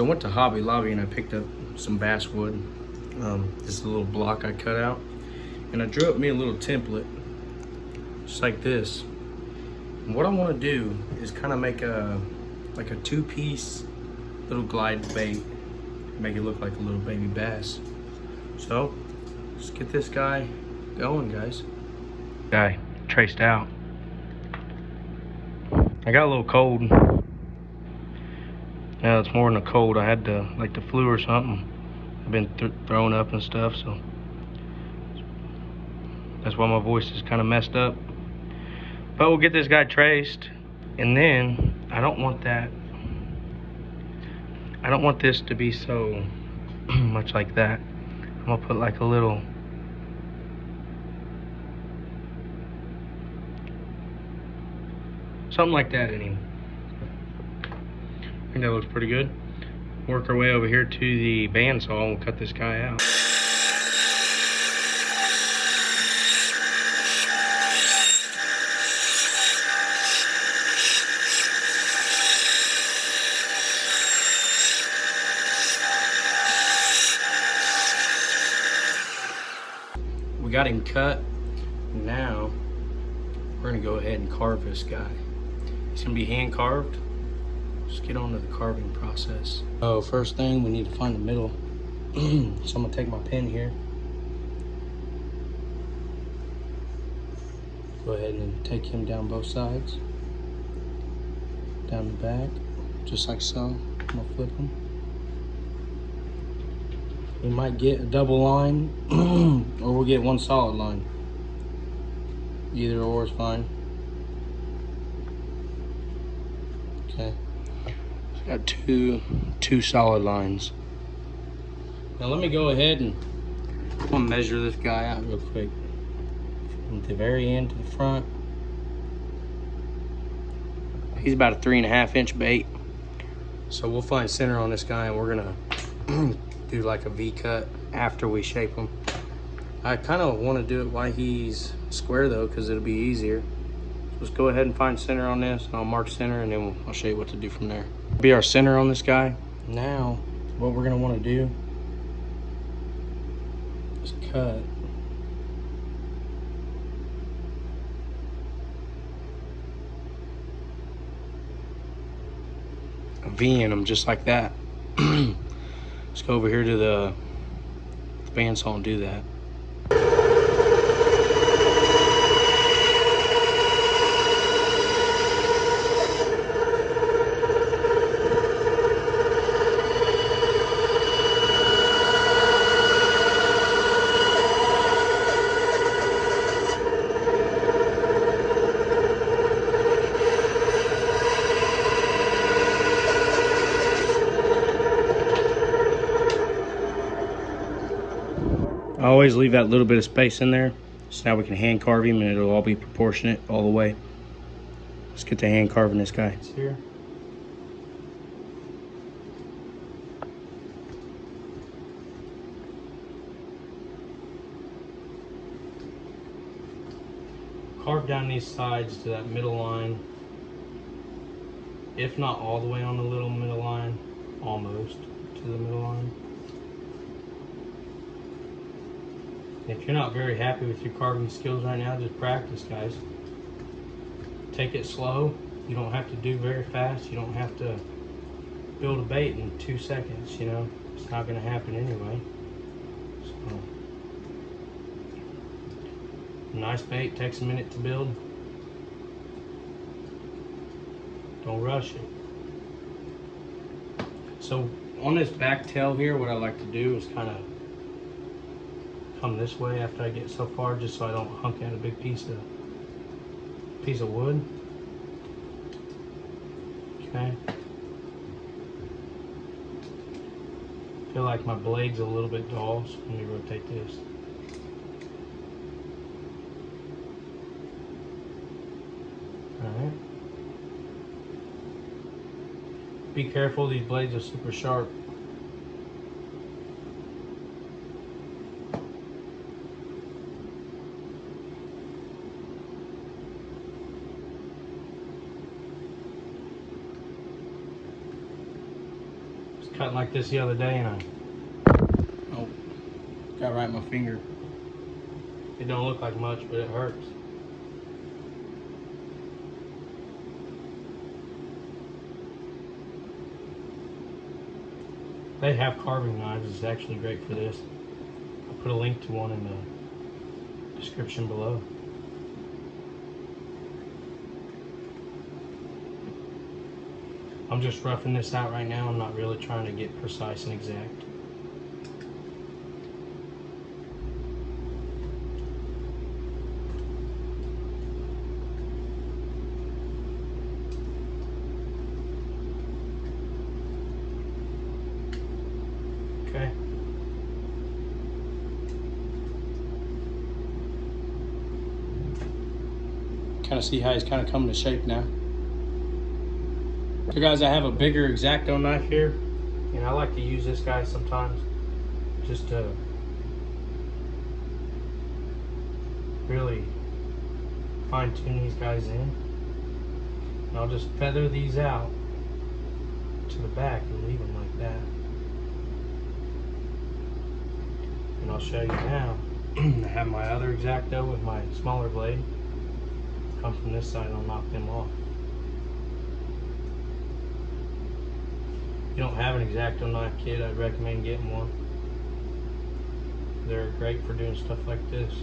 I went to Hobby Lobby and I picked up some basswood. This is a little block I cut out. And I drew up me a little template, just like this. And what I want to do is kind of make a two-piece little glide bait, make it look like a little baby bass. So let's get this guy going, guys. Guy traced out. I got a little cold. Yeah, it's more than a cold. I had like the flu or something. I've been throwing up and stuff, so that's why my voice is kind of messed up. But we'll get this guy traced, and then I don't want this to be so much like that. I'm gonna put like a little something like that in him. I think that looks pretty good. Work our way over here to the bandsaw and we'll cut this guy out. We got him cut. Now we're gonna go ahead and carve this guy. It's gonna be hand carved. Let's get on to the carving process. Oh, first thing, we need to find the middle. So I'm gonna take my pen here. Go ahead and take him down both sides. Down the back, just like so. I'm gonna flip him. We might get a double line, or we'll get one solid line. Either or is fine. Okay. Got two solid lines. Now let me go ahead and I'm gonna measure this guy out real quick. From the very end to the front. He's about a 3.5 inch bait. So we'll find center on this guy and we're gonna do like a V cut after we shape him. I kind of want to do it while he's square though, because it'll be easier. Let's go ahead and find center on this, and I'll mark center, and then I'll show you what to do from there. Be our center on this guy. Now, what we're gonna want to do is cut a V in him, just like that. Let's go over here to the bandsaw and do that. I always leave that little bit of space in there, so now we can hand carve him and it'll all be proportionate all the way. Let's get to hand carving this guy. It's here. Carve down these sides to that middle line. If not all the way on the little middle line, almost to the middle line. If you're not very happy with your carving skills right now, just practice, guys. Take it slow. You don't have to do very fast. You don't have to build a bait in 2 seconds, you know. It's not going to happen anyway. So, a nice bait takes a minute to build. Don't rush it. So on this back tail here, what I like to do is kind of come this way after I get so far, just so I don't hunk out a big piece of wood. Okay. Feel like my blade's a little bit dull, so let me rotate this. Alright. Be careful, these blades are super sharp. Cut cutting like this the other day and I got right in my finger. It don't look like much, but it hurts. They have carving knives. It's actually great for this. I'll put a link to one in the description below. I'm just roughing this out right now. I'm not really trying to get precise and exact. Okay. Kind of see how he's kind of coming to shape now. So guys, I have a bigger X-Acto knife here, and I like to use this guy sometimes just to really fine tune these guys in. And I'll just feather these out to the back and leave them like that. And I'll show you now. I have my other X-Acto with my smaller blade. Come from this side and I'll knock them off. If you don't have an X-Acto knife kit, I'd recommend getting one. They're great for doing stuff like this.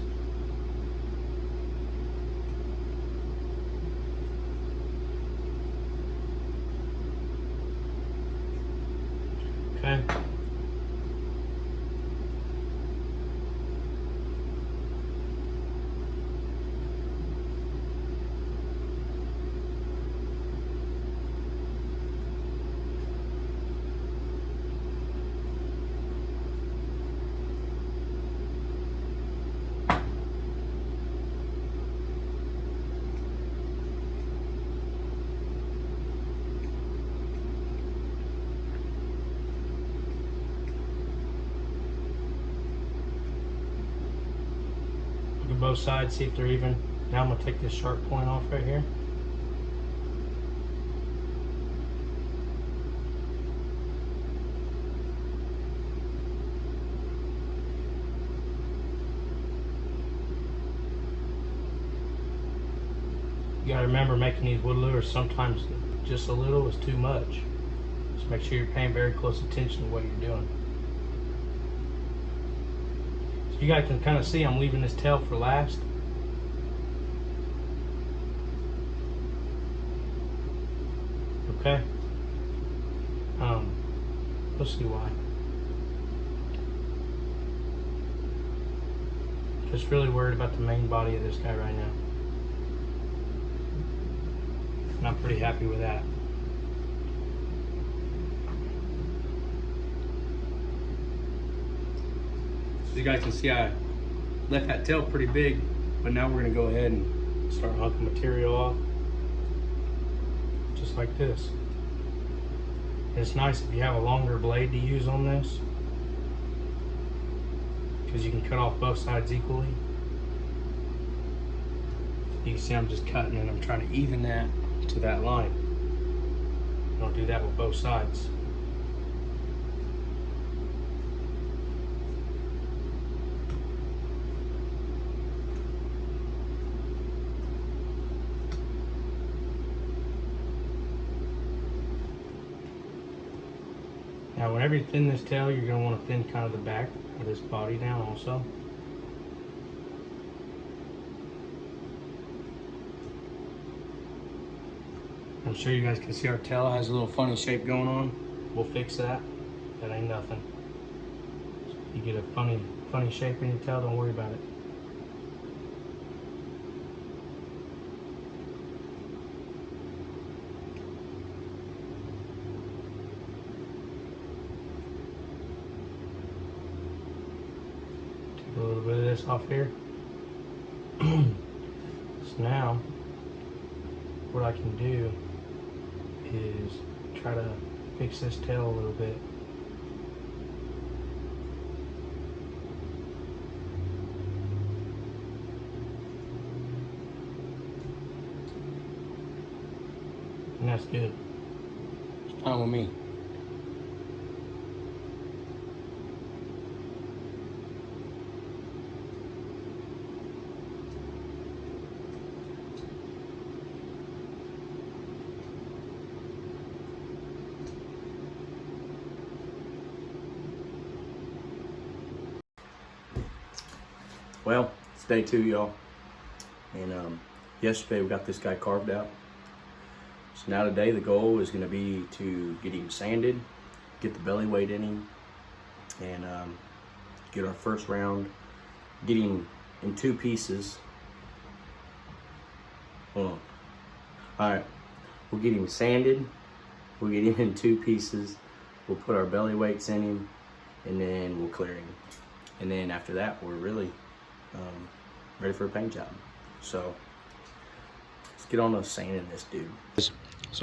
Okay. Both sides, see if they're even. Now I'm going to take this sharp point off right here. You got to remember, making these wood lures, sometimes just a little is too much. Just make sure you're paying very close attention to what you're doing. You guys can kind of see I'm leaving this tail for last. Okay. Let's see why. Just really worried about the main body of this guy right now. And I'm pretty happy with that. You guys can see I left that tail pretty big, but now we're going to go ahead and start hunking material off just like this. And it's nice if you have a longer blade to use on this, because you can cut off both sides equally. You can see I'm just cutting and I'm trying to even that to that line. And I'll do that with both sides. Now whenever you thin this tail, you're going to want to thin kind of the back of this body down also. I'm sure you guys can see our tail has a little funny shape going on. We'll fix that. That ain't nothing. You get a funny shape in your tail, don't worry about it. A little bit of this off here. So now what I can do is try to fix this tail a little bit. And that's good. It's fine with me. Well, it's day 2, y'all. And yesterday we got this guy carved out. So now today the goal is going to be to get him sanded, get the belly weight in him, and get our first round, get him in 2 pieces. Hold on. Alright, we'll get him sanded, we'll get him in 2 pieces, we'll put our belly weights in him, and then we'll clear him. And then after that, we're really ready for a paint job. So let's get on to sanding this dude. So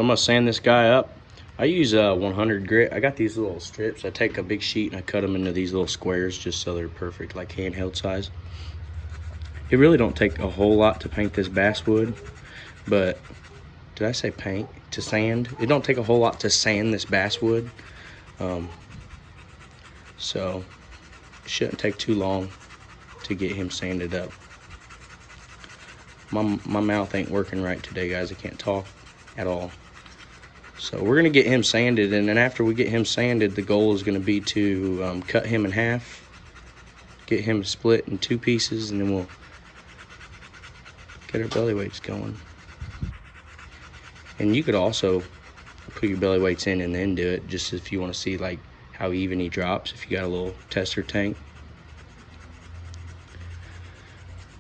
I'm gonna sand this guy up. I use 100 grit. I got these little strips. I take a big sheet and I cut them into these little squares just so they're perfect, like handheld size. It really don't take a whole lot to paint this basswood, but did I say paint? To sand? It don't take a whole lot to sand this basswood. So it shouldn't take too long to get him sanded up. My mouth ain't working right today, guys. I can't talk at all. So we're gonna get him sanded, and then after we get him sanded, the goal is gonna be to cut him in half, get him split in 2 pieces, and then we'll get our belly weights going. And you could also put your belly weights in and then do it, just if you want to see like how even he drops, if you got a little tester tank.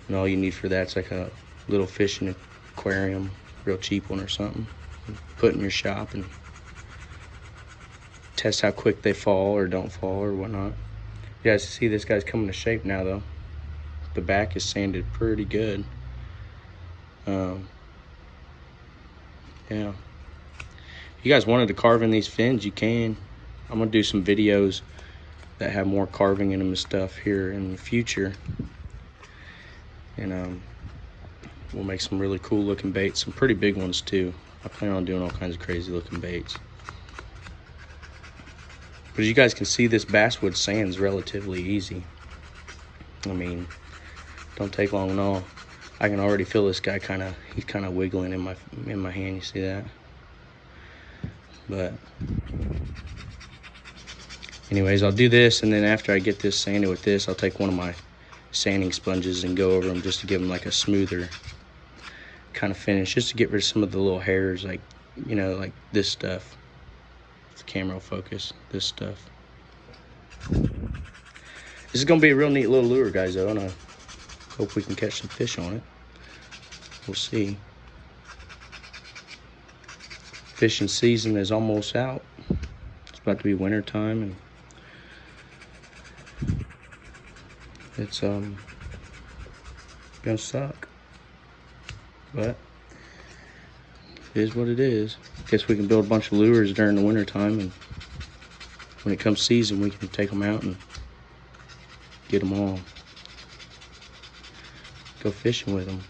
And all you need for that's like a little fishing aquarium, real cheap one or something. Put in your shop and test how quick they fall or don't fall or whatnot. You guys see this guy's coming to shape now though. The back is sanded pretty good. Yeah. If you guys wanted to carve in these fins, you can. I'm gonna do some videos that have more carving in them and stuff here in the future. And we'll make some really cool looking baits, some pretty big ones too. I plan on doing all kinds of crazy looking baits. But as you guys can see, this basswood sand's relatively easy. I mean, don't take long at all. I can already feel this guy he's kind of wiggling in my hand, you see that? But anyways, I'll do this, and then after I get this sanded with this, I'll take one of my sanding sponges and go over them just to give them like a smoother kind of finish, just to get rid of some of the little hairs, like, you know, like this stuff. If the camera will focus, this stuff. This is gonna be a real neat little lure, guys, though, and I hope we can catch some fish on it. We'll see. Fishing season is almost out. It's about to be winter time, and it's gonna suck, but it is what it is. Guess we can build a bunch of lures during the winter time, and when it comes season, we can take them out and get them all. Go fishing with them.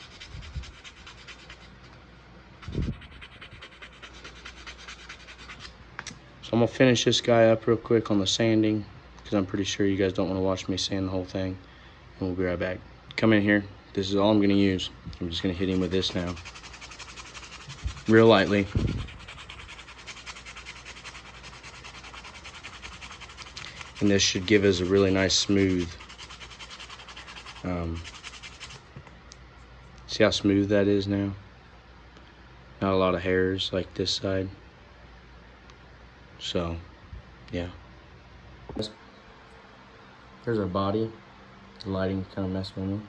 So I'm gonna finish this guy up real quick on the sanding, because I'm pretty sure you guys don't want to watch me sand the whole thing. And we'll be right back. Come in here. This is all I'm gonna use. I'm just gonna hit him with this now, real lightly. And this should give us a really nice smooth. See how smooth that is now? Not a lot of hairs like this side. So, yeah. There's our body. The lighting kind of messed with me.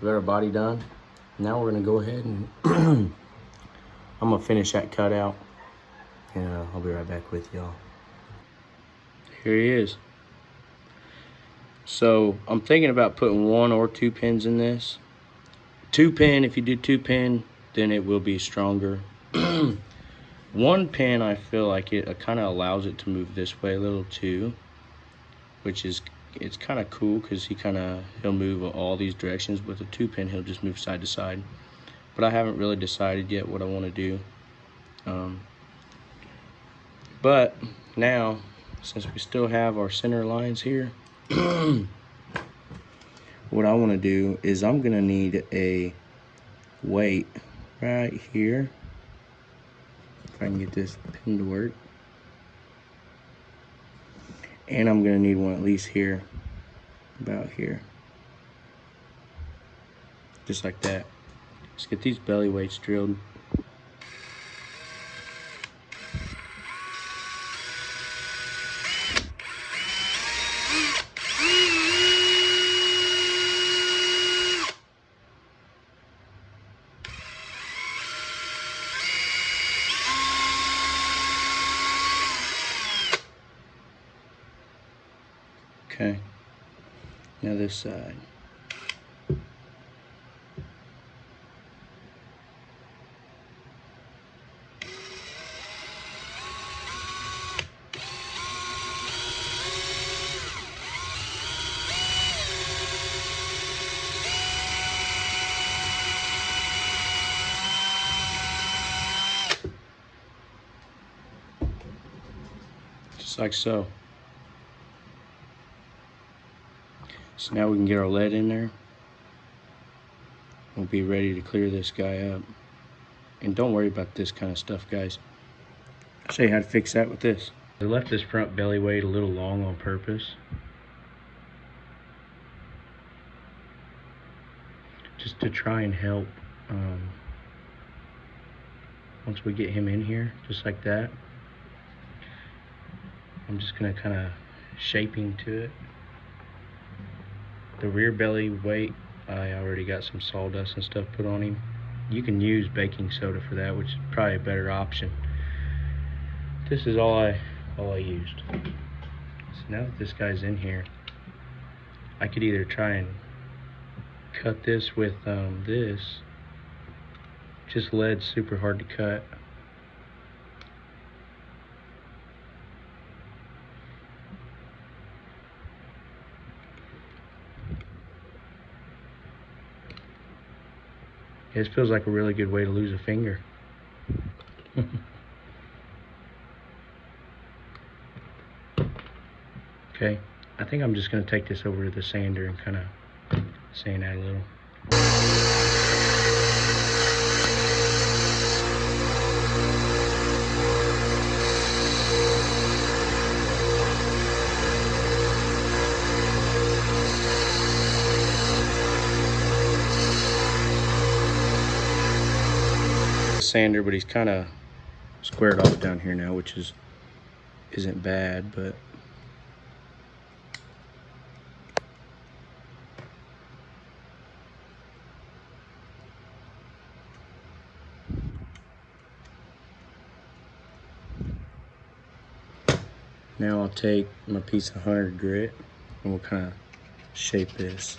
We got our body done. Now we're gonna go ahead and I'm gonna finish that cutout, and I'll be right back with y'all. Here he is. So I'm thinking about putting 1 or 2 pins in this. 2 pin, if you do 2 pin, then it will be stronger. 1 pin, I feel like it kind of allows it to move this way a little too, which is, it's kind of cool, because he'll move all these directions. With a 2 pin, he'll just move side to side. But I haven't really decided yet what I want to do. But now, since we still have our center lines here, what I want to do is I'm going to need a weight right here. If I can get this pin to work. And I'm going to need one at least here, about here. just like that. Let's get these belly weights drilled. Okay, now this side. Just like so. So now we can get our lead in there. We'll be ready to clear this guy up. And don't worry about this kind of stuff, guys. I'll show you how to fix that with this. I left this front belly weight a little long on purpose, just to try and help once we get him in here, just like that. I'm just gonna kind of shaping to it. The rear belly weight, I already got some sawdust and stuff put on him. You can use baking soda for that, which is probably a better option. This is all I used. So now that this guy's in here, I could either try and cut this with this. Just lead's super hard to cut. This feels like a really good way to lose a finger. Okay, I think I'm just going to take this over to the sander and kind of sand that a little. Sander, but he's kind of squared off down here now, which isn't bad, but now I'll take my piece of 100 grit and we'll kind of shape this.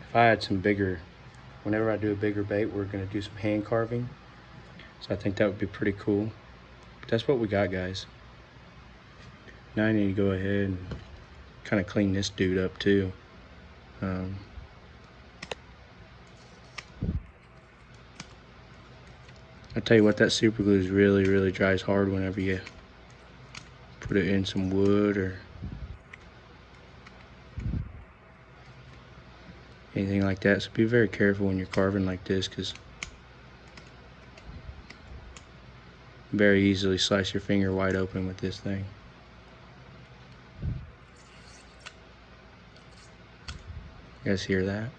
If I had some bigger, whenever I do a bigger bait, we're gonna do some hand carving. So I think that would be pretty cool. But that's what we got, guys. Now I need to go ahead and kind of clean this dude up too. I tell you what, that super glue is really dries hard whenever you put it in some wood or anything like that. So be very careful when you're carving like this, because you very easily slice your finger wide open with this thing. You guys hear that?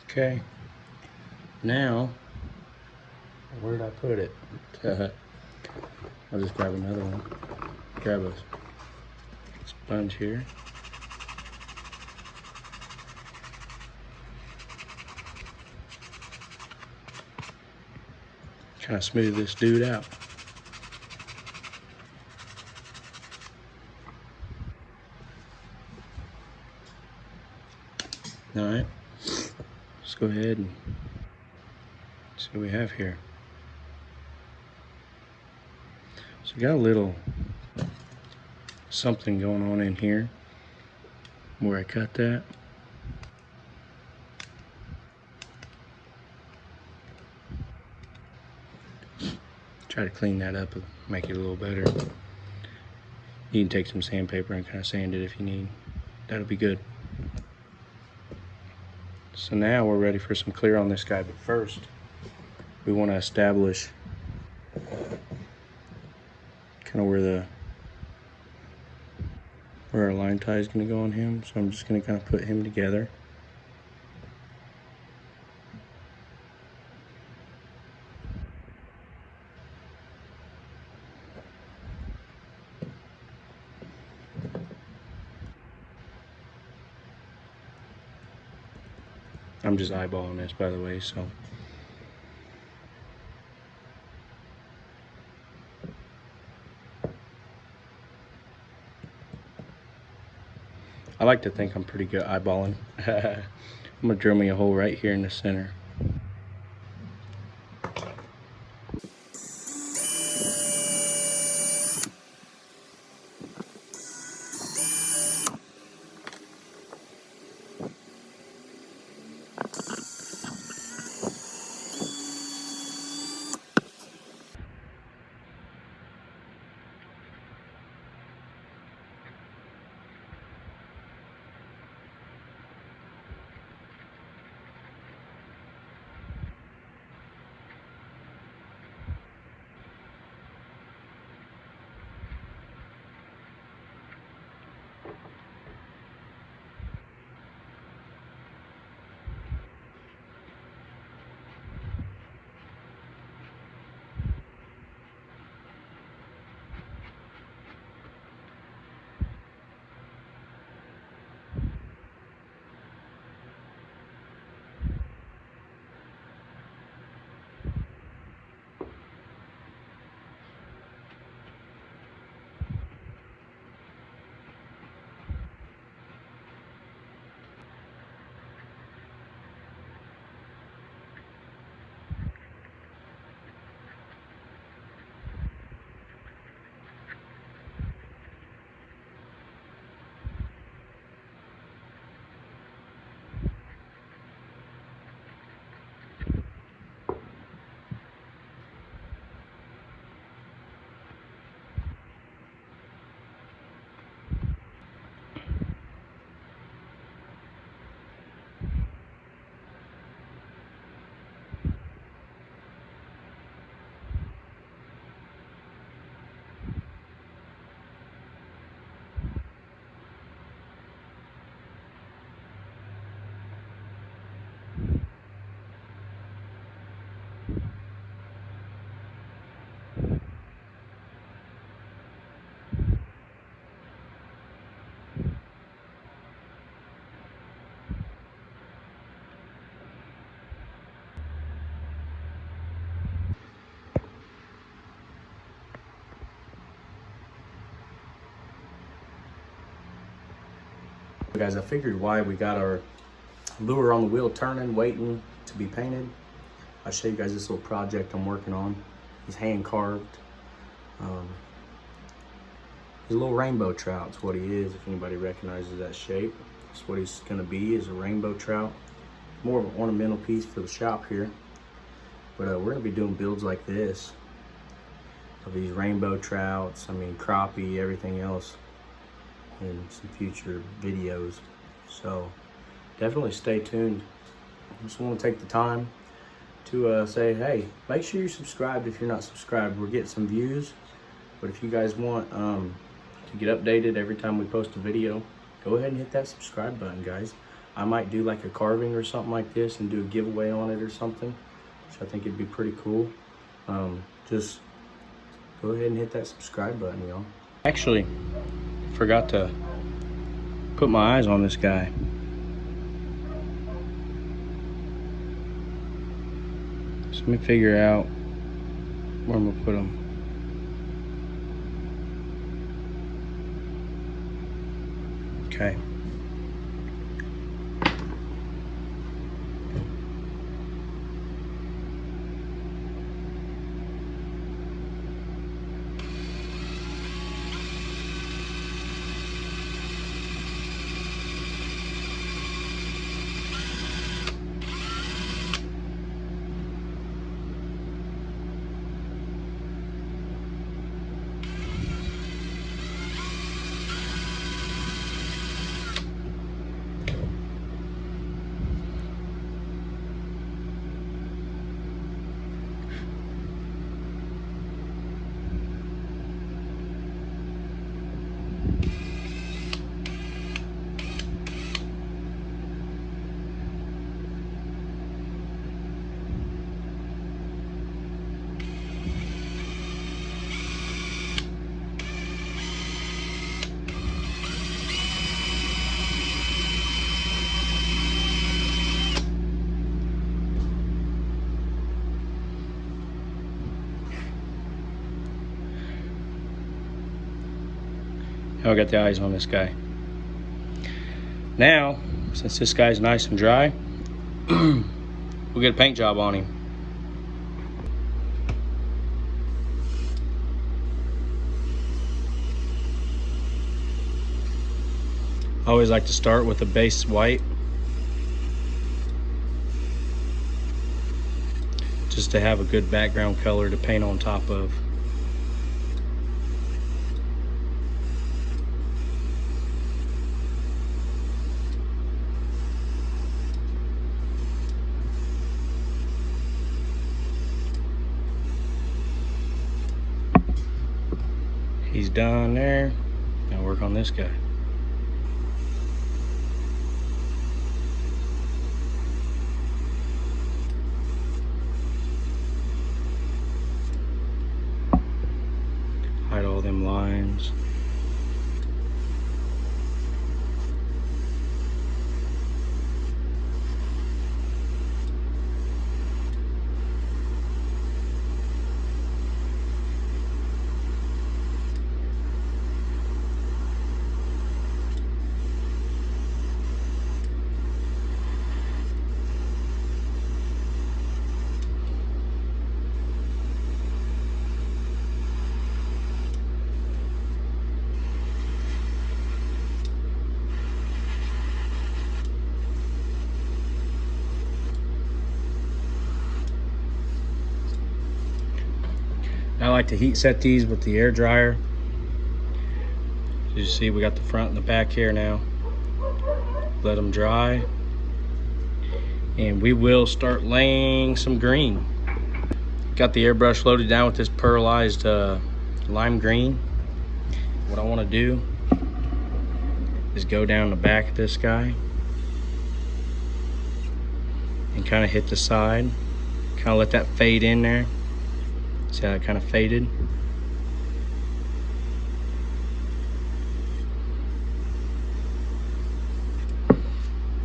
Okay, now, where did I put it? I'll just grab another one. Grab a sponge here. kind of smooth this dude out. All right, let's go ahead and see what we have here. So we got a little something going on in here where I cut that. Try to clean that up and make it a little better. You can take some sandpaper and kind of sand it if you need. That'll be good. So now we're ready for some clear on this guy, but first we want to establish kind of where our line tie is going to go on him. So I'm just going to kind of put him together. I'm just eyeballing this, by the way, so. I like to think I'm pretty good eyeballing. I'm gonna drill me a hole right here in the center. Guys, I figured why we got our lure on the wheel turning, waiting to be painted. I'll show you guys this little project I'm working on. He's hand carved. He's a little rainbow trout, is what he is, if anybody recognizes that shape. That's what he's gonna be, is a rainbow trout. More of an ornamental piece for the shop here. But we're gonna be doing builds like this of these rainbow trouts, I mean crappie, everything else in some future videos. So definitely stay tuned. I just want to take the time to say, hey, make sure you're subscribed if you're not subscribed. We're getting some views, but if you guys want to get updated every time we post a video, go ahead and hit that subscribe button, guys. I might do like a carving or something like this and do a giveaway on it or something, which I think it'd be pretty cool. Just go ahead and hit that subscribe button, y'all. Actually, forgot to put my eyes on this guy. So let me figure out where I'm gonna put them. Okay. Now I got the eyes on this guy. Now, since this guy's nice and dry, we'll get a paint job on him. I always like to start with a base white, just to have a good background color to paint on top of. He's done there. Now work on this guy. Hide all them lines. I like to heat set these with the air dryer. As you see, we got the front and the back here now. Let them dry. And we will start laying some green. Got the airbrush loaded down with this pearlized lime green. What I want to do is go down the back of this guy and kind of hit the side. Kind of let that fade in there. See how it kind of faded?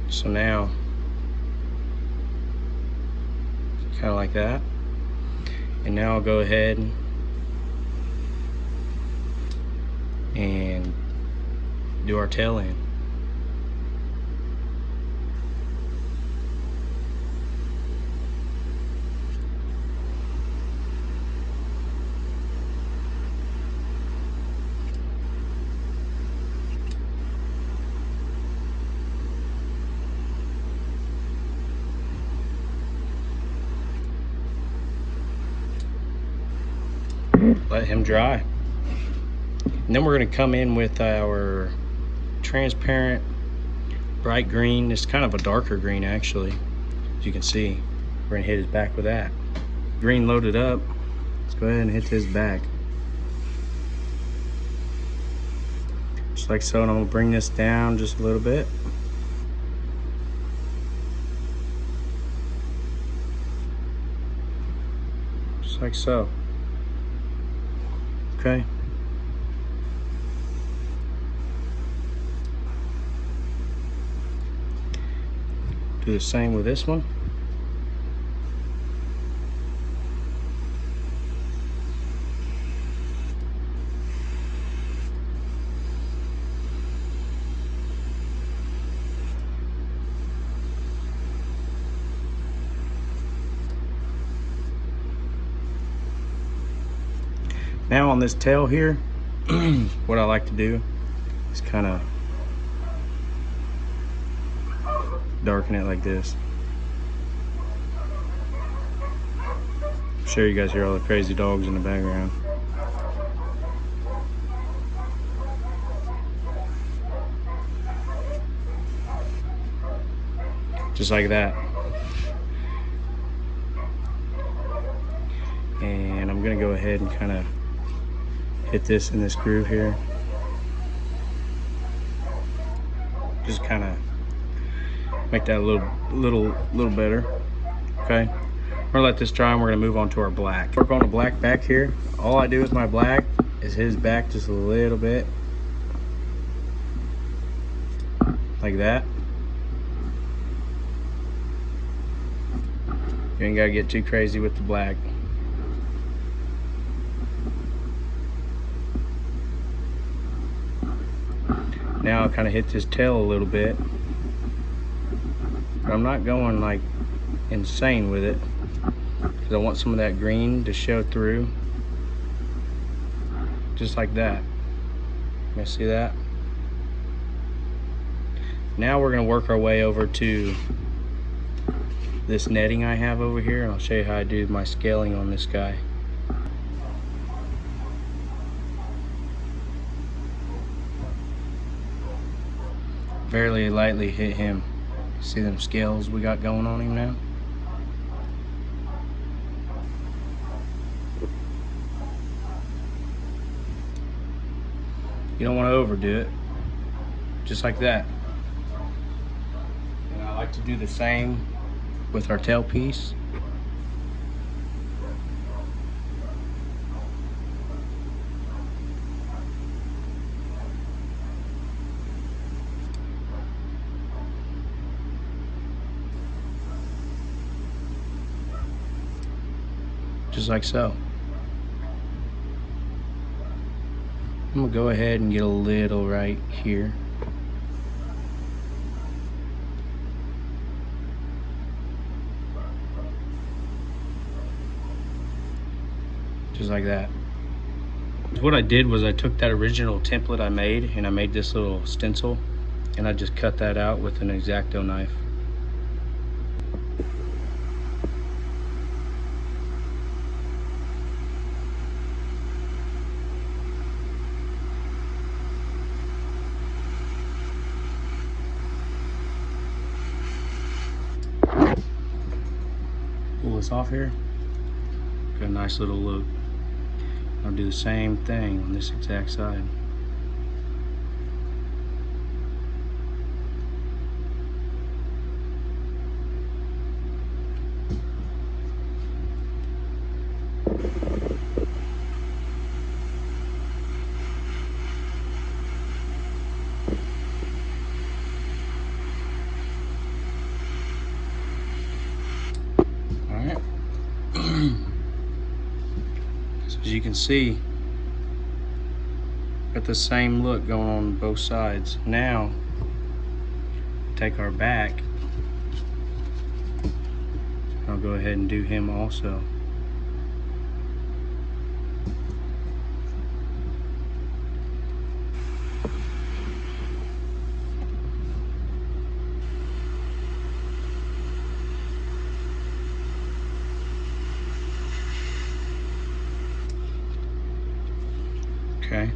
So now, kind of like that. And now I'll go ahead and do our tail end. Let him dry. And then we're going to come in with our transparent bright green. It's kind of a darker green actually, as you can see. We're going to hit his back with that. Green loaded up. Let's go ahead and hit his back. Just like so, and I'm going to bring this down just a little bit. Just like so. Okay. Do the same with this one. Now on this tail here, what I like to do is kind of darken it like this. I'm sure you guys hear all the crazy dogs in the background. Just like that. And I'm gonna go ahead and kind of hit this in this groove here. Just kind of make that a little better. Okay, we're gonna let this dry and we're gonna move on to our black. Work on the black back here. All I do with my black is his back just a little bit, like that. You ain't gotta get too crazy with the black. Now I'll kind of hit this tail a little bit, but I'm not going like insane with it because I want some of that green to show through, just like that. You see that? Now we're going to work our way over to this netting I have over here, and I'll show you how I do my scaling on this guy. Very lightly hit him. See them scales we got going on him now? You don't want to overdo it. Just like that. And I like to do the same with our tail piece. Just like so. I'm gonna go ahead and get a little right here. Just like that. What I did was I took that original template I made and I made this little stencil and I just cut that out with an X-Acto knife. Pull this off here. Got a nice little loop. I'll do the same thing on this exact side. As you can see, got the same look going on both sides. Now, take our back. I'll go ahead and do him also. Okay.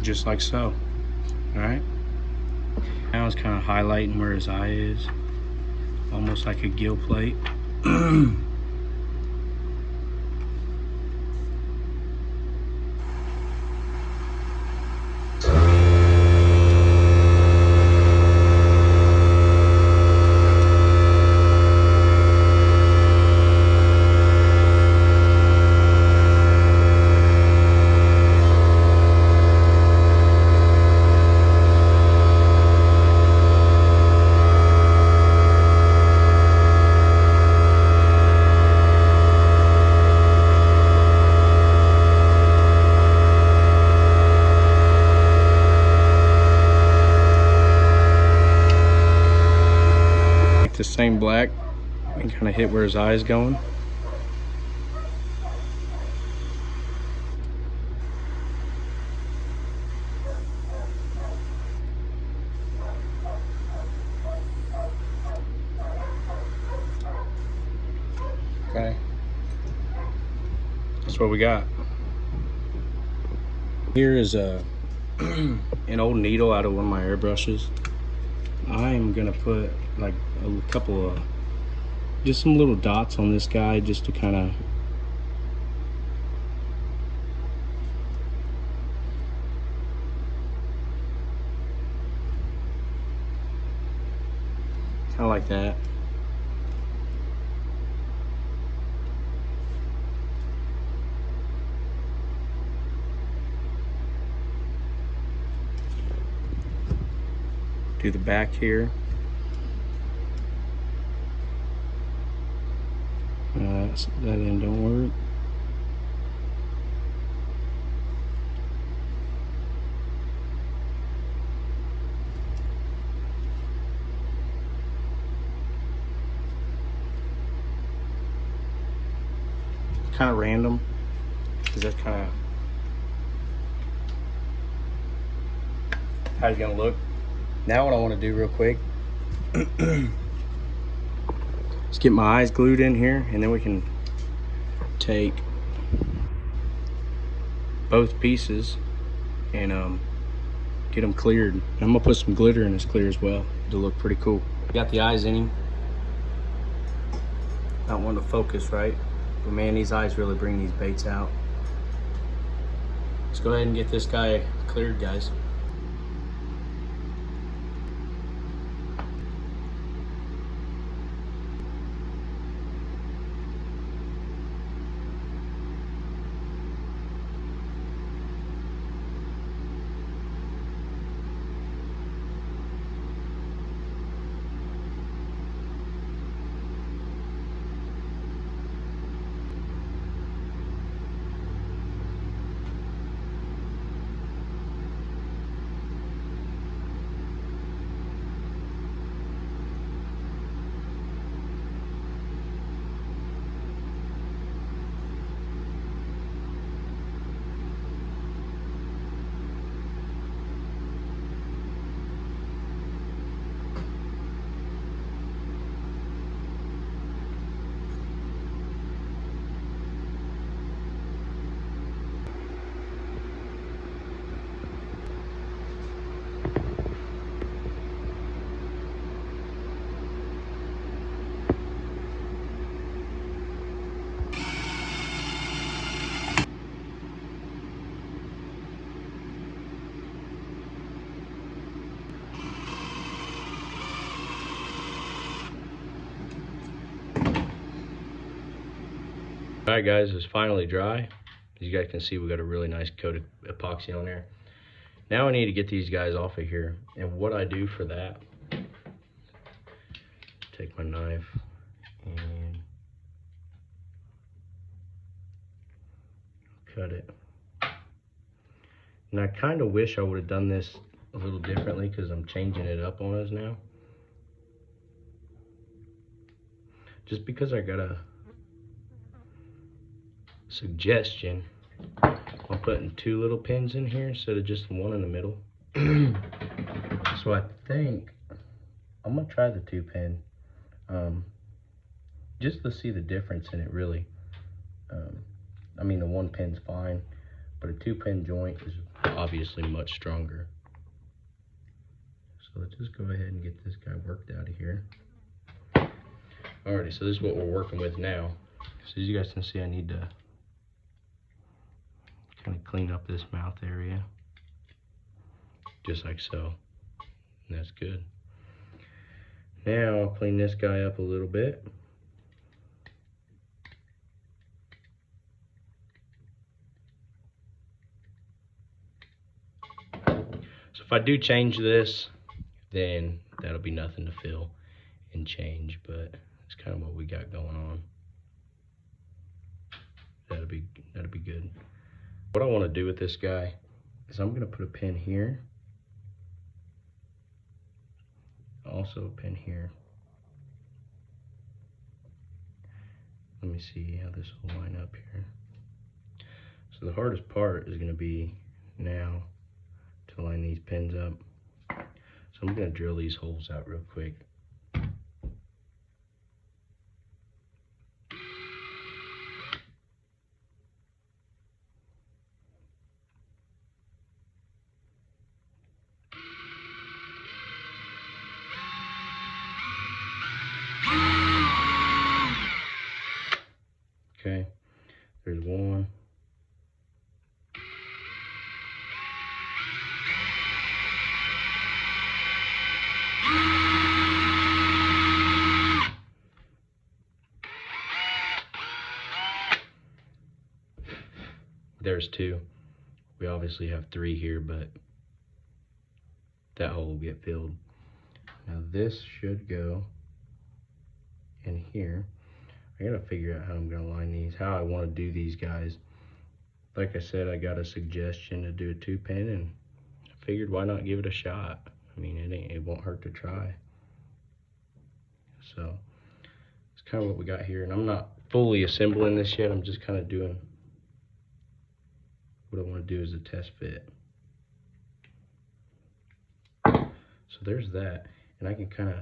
Just like so. All right. Now it's kind of highlighting where his eye is, almost like a gill plate. same black and kind of hit where his eye is going. Okay, that's what we got. Here is a an old needle out of one of my airbrushes. I'm gonna put like a couple of, just some little dots on this guy, just to kind of like that. Do the back here. That end don't work. Kind of random, because that's kind of how it's gonna look. Now what I want to do real quick is get my eyes glued in here, and then we can take both pieces and get them cleared. I'm gonna put some glitter in this clear as well to look pretty cool. Got the eyes in him. Not wanting to focus right, but man, these eyes really bring these baits out. Let's go ahead and get this guy cleared, guys. All right, guys, it's finally dry. As you guys can see, we got a really nice coat of epoxy on there. Now I need to get these guys off of here. And what I do for that, take my knife and cut it. And I kind of wish I would have done this a little differently, because I'm changing it up on us now. Just because I got a suggestion, I'm putting 2 little pins in here instead of just one in the middle. So I think I'm gonna try the 2-pin, just to see the difference in it, really. I mean, the 1 pin's fine, but a 2-pin joint is obviously much stronger. So let's just go ahead and get this guy worked out of here. Alrighty, so this is what we're working with now. So as you guys can see, I need to kind of clean up this mouth area, just like so. And that's good. Now I'll clean this guy up a little bit. So if I do change this, then that'll be nothing to fill and change, but it's kind of what we got going on. That'll be good. What I want to do with this guy is I'm going to put a pin here, also a pin here, let me see how this will line up here. So the hardest part is gonna be now to line these pins up. So I'm gonna drill these holes out real quick. Okay, there's one. There's two. We obviously have three here, but that hole will get filled. Now this should go in here. I gotta figure out how I'm gonna line these, how I wanna do these guys. Like I said, I got a suggestion to do a 2-pin, and I figured why not give it a shot. I mean, it won't hurt to try. So it's kind of what we got here, and I'm not fully assembling this yet. I'm just kind of doing what I want to do as a test fit. So there's that, and I can kind of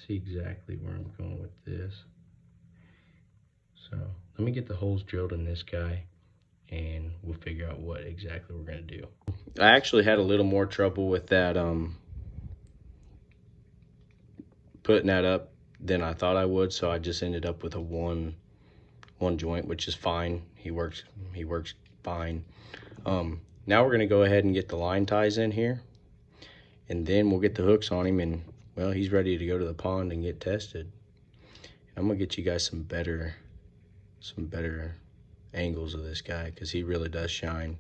see exactly where I'm going with this. So let me get the holes drilled in this guy, and we'll figure out what exactly we're gonna do. I actually had a little more trouble with that, putting that up than I thought I would, so I just ended up with a one joint, which is fine. He works fine. Now we're gonna go ahead and get the line ties in here, and then we'll get the hooks on him, and well, he's ready to go to the pond and get tested. I'm gonna get you guys some better angles of this guy, because he really does shine.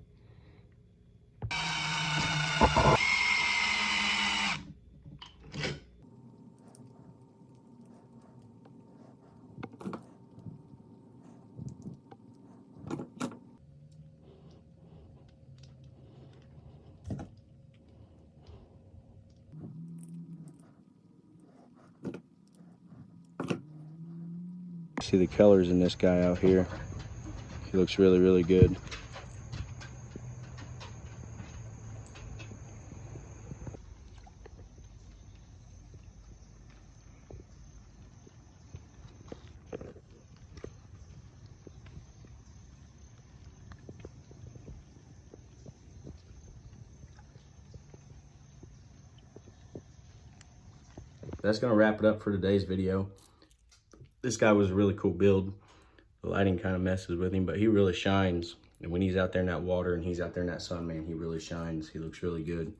See the colors in this guy out here. He looks really, really good. That's gonna wrap it up for today's video. This guy was a really cool build. The lighting kind of messes with him, but he really shines. And when he's out there in that water and he's out there in that sun, man, he really shines. He looks really good.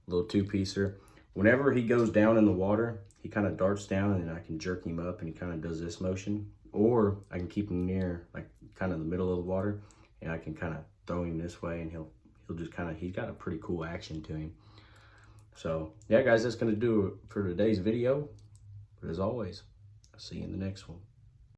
A little 2-piecer. Whenever he goes down in the water, he kind of darts down, and then I can jerk him up, and he kind of does this motion. Or I can keep him near, like, kind of the middle of the water, and I can kind of throw him this way, and he'll just kind of, he's got a pretty cool action to him. So, yeah, guys, that's going to do it for today's video. But as always, I'll see you in the next one.